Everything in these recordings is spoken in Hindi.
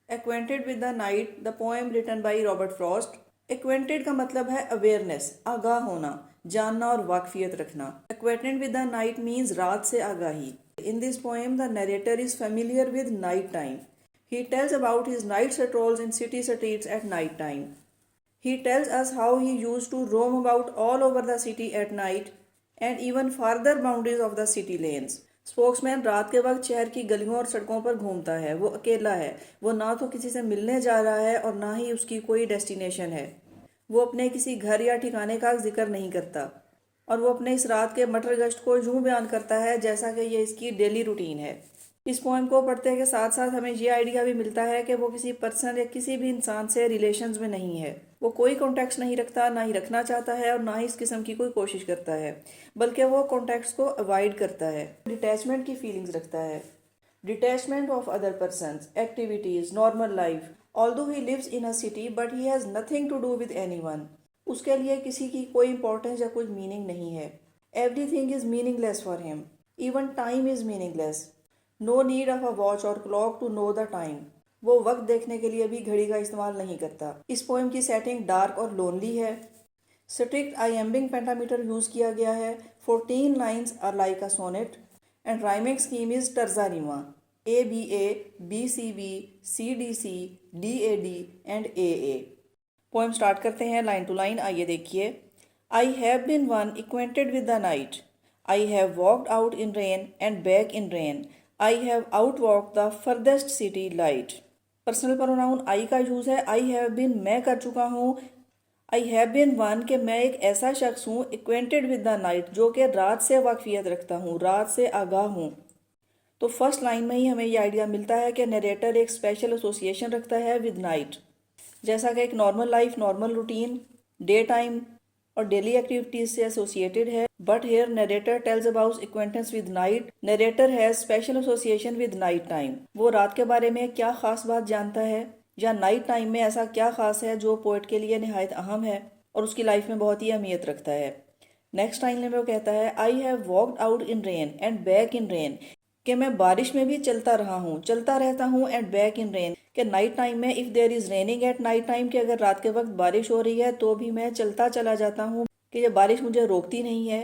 Acquainted with the night the poem written by Robert Frost. Acquainted का मतलब है अवेयरनेस, आगाह होना, जानना और वाकफियत रखना। Acquainted with the night means रात से आगाही। In this poem the narrator is familiar with night time. He tells about his night strolls in city streets at night time. He tells us how he used to roam about all over the city at night and even farther boundaries of the city lanes. Spokesman रात के वक्त शहर की गलियों और सड़कों पर घूमता है। वो अकेला है। वो ना तो किसी से मिलने जा रहा है और ना ही उसकी कोई डेस्टिनेशन है। वो अपने किसी घर या ठिकाने का जिक्र नहीं करता और वो अपने इस रात के मटर गश्त को यूं बयान करता है जैसा कि ये इसकी डेली रूटीन है। इस पोएम को पढ़ते के साथ साथ हमें ये आइडिया भी मिलता है कि वो किसी पर्सन या किसी भी इंसान से रिलेशंस में नहीं है। वो कोई कॉन्टैक्ट्स नहीं रखता, ना ही रखना चाहता है और ना ही इस किस्म की कोई कोशिश करता है, बल्कि वो कॉन्टैक्ट्स को अवॉइड करता है। डिटैचमेंट की फीलिंग्स रखता है। Detachment of other persons, activities, normal life. Although he lives in a city but he has nothing to do with anyone. उसके लिए किसी की कोई इंपॉर्टेंस या कुछ मीनिंग नहीं है। Everything is meaningless for him. Even time is meaningless. No need of a watch और clock to know the time. वो वक्त देखने के लिए भी घड़ी का इस्तेमाल नहीं करता। इस पोएम की सेटिंग डार्क और लोनली है। स्ट्रिक्ट आइएम्बिंग पेंटामीटर यूज़ किया गया है। 14 lines are like a sonnet and rhyming scheme is terza rima. ABA, BCB, CDC, DAD and AA। Poem start करते हैं लाइन टू लाइन। आइए देखिए। I have been one acquainted with the night. I have walked out in rain and back in rain. I have out walk the furthest city light. Personal pronoun आई का यूज़ है। आई हैव बिन मैं कर चुका हूँ। आई हैव बिन वन कि मैं एक ऐसा शख्स हूँ एक्वेंटेड विद द नाइट जो कि रात से वाकफियत रखता हूँ, रात से आगाह हूँ। तो फर्स्ट लाइन में ही हमें ये आइडिया मिलता है कि नरेटर एक स्पेशल एसोसिएशन रखता है विद नाइट। जैसा कि एक normal life, normal routine, day time और डेली एक्टिविटीज से एसोसिएटेड है, but here narrator tells about acquaintance with night. Narrator has special association with night time. वो रात के बारे में क्या खास बात जानता है या नाइट टाइम में ऐसा क्या खास है जो पोएट के लिए निहायत अहम है और उसकी लाइफ में बहुत ही अहमियत रखता है। नेक्स्ट लाइन में वो कहता है I have walked out in rain and back in rain, कि मैं बारिश में भी चलता रहा हूँ, चलता रहता हूँ, एंड बैक इन रेन, कि नाइट टाइम में if there is raining at night time, कि अगर रात के वक्त बारिश हो रही है तो भी मैं चलता चला जाता हूँ, कि ये बारिश मुझे रोकती नहीं है।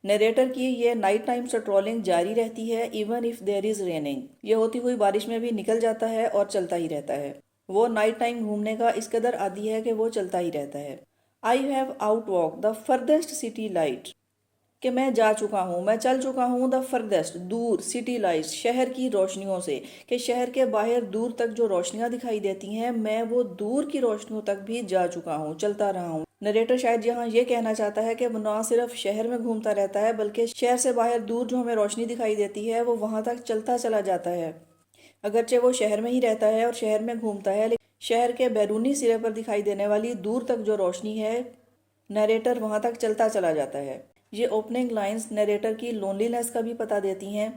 नरेटर की ये नाइट टाइम स्ट्रॉलिंग जारी रहती है even if there is raining. ये होती हुई बारिश में भी निकल जाता है और चलता ही रहता है। वो नाइट टाइम घूमने का इस कदर आदी है कि वो चलता ही रहता है। I have out walk the furthest city light, कि मैं जा चुका हूँ, मैं चल चुका हूँ द फर्देस्ट, दूर, सिटी लाइट्स, शहर की रोशनियों से, कि शहर के बाहर दूर तक जो रोशनियाँ दिखाई देती हैं मैं वो दूर की रोशनियों तक भी जा चुका हूँ, चलता रहा हूँ। नरेटर शायद यहाँ ये कहना चाहता है कि वो ना सिर्फ शहर में घूमता रहता है बल्कि शहर से बाहर दूर जो हमें रोशनी दिखाई देती है वो वहाँ तक चलता चला जाता है। अगरचे वो शहर में ही रहता है और शहर में घूमता है, लेकिन शहर के बैरूनी सिरे पर दिखाई देने वाली दूर तक जो रोशनी है नरेटर वहाँ तक चलता चला जाता है। ये ओपनिंग लाइंस नरेटर की लोनलीनेस का भी पता देती हैं।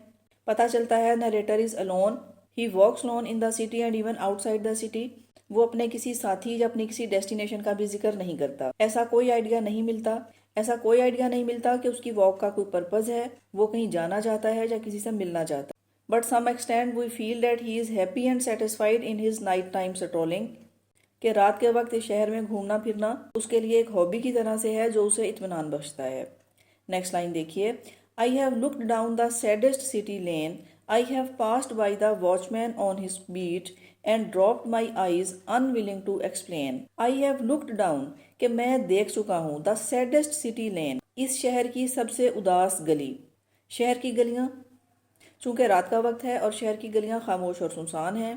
पता चलता है narrator is alone, he walks lone in the city and even outside the city. वो अपने किसी साथी या अपनी किसी डेस्टिनेशन का भी जिक्र नहीं करता। ऐसा कोई आइडिया नहीं मिलता, ऐसा कोई आइडिया नहीं मिलता कि उसकी वॉक का कोई पर्पज़ है, वो कहीं जाना चाहता है या किसी से मिलना चाहता है। But some extent we feel that he is happy and satisfied in his night time strolling, कि रात के वक्त इस शहर में घूमना फिरना उसके लिए एक हॉबी की तरह से है जो उसे इत्मीनान बख्शता है। नेक्स्ट लाइन देखिए। I have looked down the saddest city lane. I have passed by the watchman on his beat and dropped my eyes unwilling to explain. I have looked down, कि मैं देख चुका हूँ, द सैडेस्ट सिटी लेन, इस शहर की सबसे उदास गली। शहर की गलियाँ, चूँकि रात का वक्त है और शहर की गलियाँ खामोश और सुनसान हैं,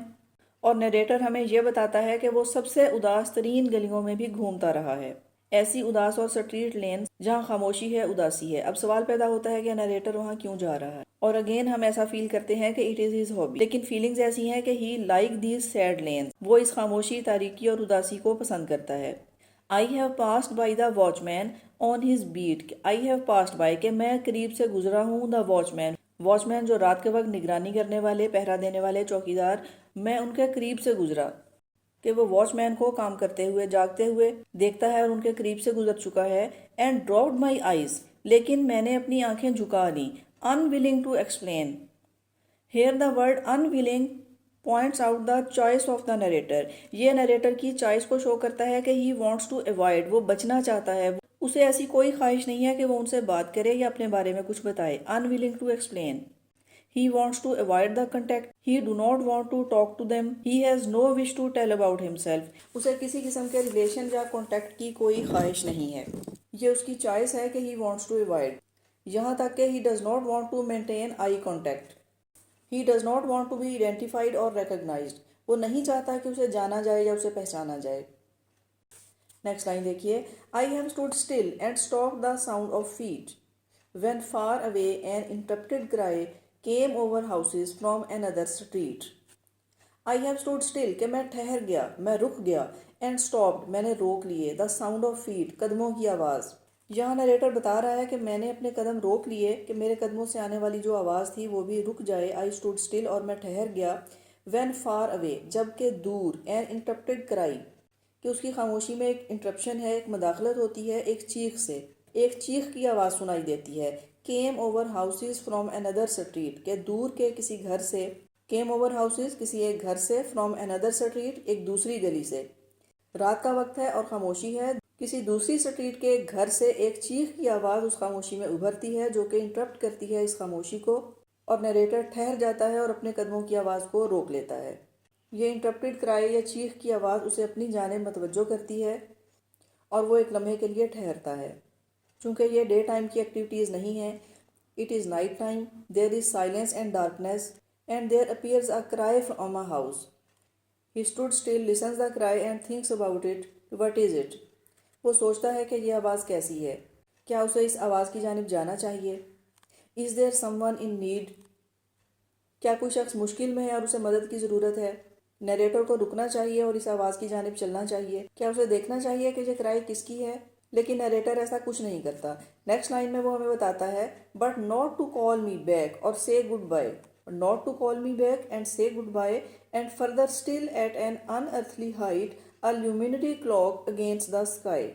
और नरेटर हमें यह बताता है कि वो सबसे उदास तरीन गलियों में भी घूमता रहा है, ऐसी उदास और स्ट्रीट लेन जहाँ खामोशी है, उदासी है। अब सवाल पैदा होता है कि नरेटर वहाँ क्यों जा रहा है, और अगेन हम ऐसा फील करते हैं कि इट इज़ हिज हॉबी, लेकिन फीलिंग्स ऐसी हैं कि ही लाइक दीज सैड लेन, वो इस खामोशी, तारीकी और उदासी को पसंद करता है। I have passed by the watchman on his beat. I have passed by, के मैं करीब से गुजरा हूँ, द वॉचमैन, वॉचमैन जो रात के वक्त निगरानी करने वाले, पहरा देने वाले चौकीदार, मैं उनके करीब से गुजरा, कि वो वॉचमैन को काम करते हुए, जागते हुए देखता है और उनके करीब से गुजर चुका है। एंड ड्रॉप्ड माई आइज, लेकिन मैंने अपनी आंखें झुका ली। Unwilling to explain, here the word unwilling points out the choice of the narrator. ये नरेटर की चॉइस को शो करता है कि ही वॉन्ट्स टू अवॉइड, वो बचना चाहता है, उसे ऐसी कोई ख्वाहिश नहीं है कि वो उनसे बात करे या अपने बारे में कुछ बताए। Unwilling to explain, he wants to avoid the contact, he do not want to talk to them, he has no wish to tell about himself। उसे किसी किस्म के रिलेशन या कॉन्टैक्ट की कोई ख्वाहिश नहीं है। ये उसकी चॉइस है कि he wants to avoid। यहाँ तक कि he does not want to maintain eye contact, he does not want to be identified or recognized। वो नहीं चाहता कि उसे जाना जाए या उसे पहचाना जाए। नेक्स्ट लाइन देखिए, I have stood still and stopped the sound of feet when far away an interrupted cry came over houses from another street। I have stood still कि मैं ठहर गया, मैं रुक गया, and stopped मैंने रोक लिए, the sound of feet कदमों की आवाज़। यहाँ नरेटर बता रहा है कि मैंने अपने कदम रोक लिए कि मेरे कदमों से आने वाली जो आवाज़ थी वो भी रुक जाए। I stood still और मैं ठहर गया, when far away जबकि दूर, an interrupted cry कि उसकी खामोशी में एक इंटरप्शन है, एक मदाखलत होती है, एक चीख से, एक चीख की आवाज़ सुनाई देती है। Came over houses from another street के दूर के किसी घर से, केम ओवर हाउसेज किसी एक घर से, फ्रॉम अनदर स्ट्रीट एक दूसरी गली से। रात का वक्त है और खामोशी है, किसी दूसरी स्ट्रीट के एक घर से एक चीख की आवाज़ उस खामोशी में उभरती है जो कि इंटरप्ट करती है इस खामोशी को, और नरेटर ठहर जाता है और अपने कदमों की आवाज़ को रोक लेता है। ये इंटरप्टेड क्राई या चीख की आवाज़ उसे अपनी जानिब मतवज्जो करती है और वो एक लम्हे के लिए ठहरता है। चूँकि ये डे टाइम की एक्टिविटीज़ नहीं है, it is night time, there is silence and darkness and there appears a cry from a house. He stood still, listens the cry and thinks about it, what is it. वो सोचता है कि यह आवाज़ कैसी है, क्या उसे इस आवाज़ की जानिब जाना चाहिए। Is there someone in need, क्या कोई शख्स मुश्किल में है और उसे मदद की ज़रूरत है। नरेटर को रुकना चाहिए और इस आवाज़ की जानिब चलना चाहिए। क्या उसे देखना चाहिए कि ये क्राई किसकी है, लेकिन नरेटर ऐसा कुछ नहीं करता। नेक्स्ट लाइन में वो हमें बताता है, but not to call me back और say goodbye, not to call me back and say goodbye, and further still at an unearthly height a luminary clock against the sky.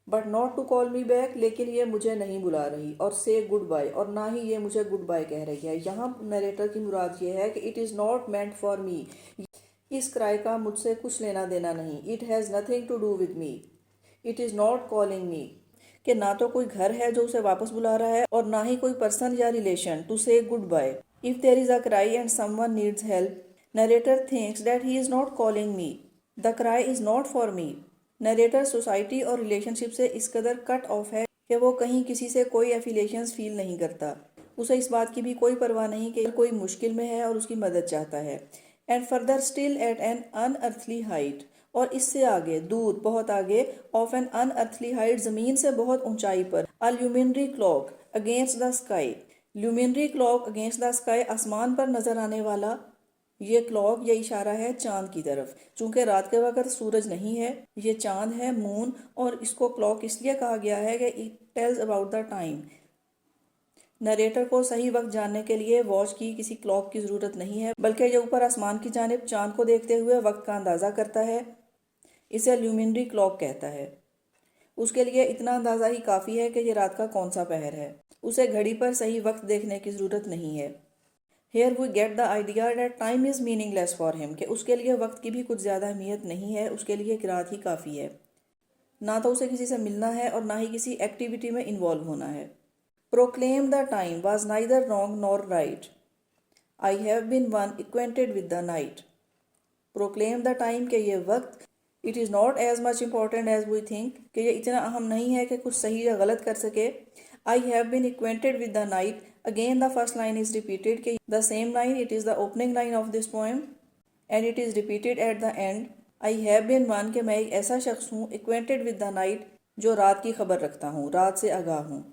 But not to call me back, लेकिन ये मुझे नहीं बुला रही, और से गुड बाय, और ना ही ये मुझे गुड बाय कह रही है। यहाँ नरेटर की मुराद ये है कि it is not meant for me, इस क्राई का मुझसे कुछ लेना देना नहीं। It has nothing to do with me, it is not calling me, कि ना तो कोई घर है जो उसे वापस बुला रहा है और ना ही कोई पर्सन या relation to say goodbye. If there is a cry and someone needs help, narrator thinks that he is not calling me, the cry is not for me. Narrator society और रिलेशनशिप से इस कदर कट ऑफ है कि वो कहीं किसी से कोई एफिलिएशंस फील नहीं करता। उसे इस बात की भी कोई परवाह नहीं कि कोई मुश्किल में है और उसकी मदद चाहता है। And further still at an unearthly height, और इससे आगे, दूर, बहुत आगे, ऑफ एन अनअर्थली हाइट, ज़मीन से बहुत ऊंचाई पर, a luminary clock against the sky, luminary clock against the sky, आसमान पर नजर आने वाला ये क्लॉक, ये इशारा है चांद की तरफ। चूंकि रात के वक्त सूरज नहीं है, ये चांद है, मून, और इसको क्लॉक इसलिए कहा गया है कि it tells about the time. Narrator को सही वक्त जानने के लिए वॉच की, किसी क्लॉक की ज़रूरत नहीं है, बल्कि ये ऊपर आसमान की जानिब चांद को देखते हुए वक्त का अंदाज़ा करता है। इसे ल्यूमिनरी क्लॉक कहता है। उसके लिए इतना अंदाज़ा ही काफ़ी है कि ये रात का कौन सा पहर है। उसे घड़ी पर सही वक्त देखने की ज़रूरत नहीं है। Here we get the idea that time is meaningless for him, कि उसके लिए वक्त की भी कुछ ज़्यादा अहमियत नहीं है, उसके लिए एक रात ही काफ़ी है। ना तो उसे किसी से मिलना है और ना ही किसी एक्टिविटी में इन्वॉल्व होना है। Proclaim the time was neither wrong nor right, I have been one acquainted with the night. Proclaim the time, के ये वक्त, it is not as much important as we think, कि ये इतना अहम नहीं है कि कुछ सही या गलत कर सके। I have been acquainted with the night, again the first line is repeated, कि the same line, it is the opening line of this poem and it is repeated at the end। I have been one, कि मैं एक ऐसा शख्स हूँ, acquainted with the night, जो रात की खबर रखता हूँ, रात से आगाह हूँ।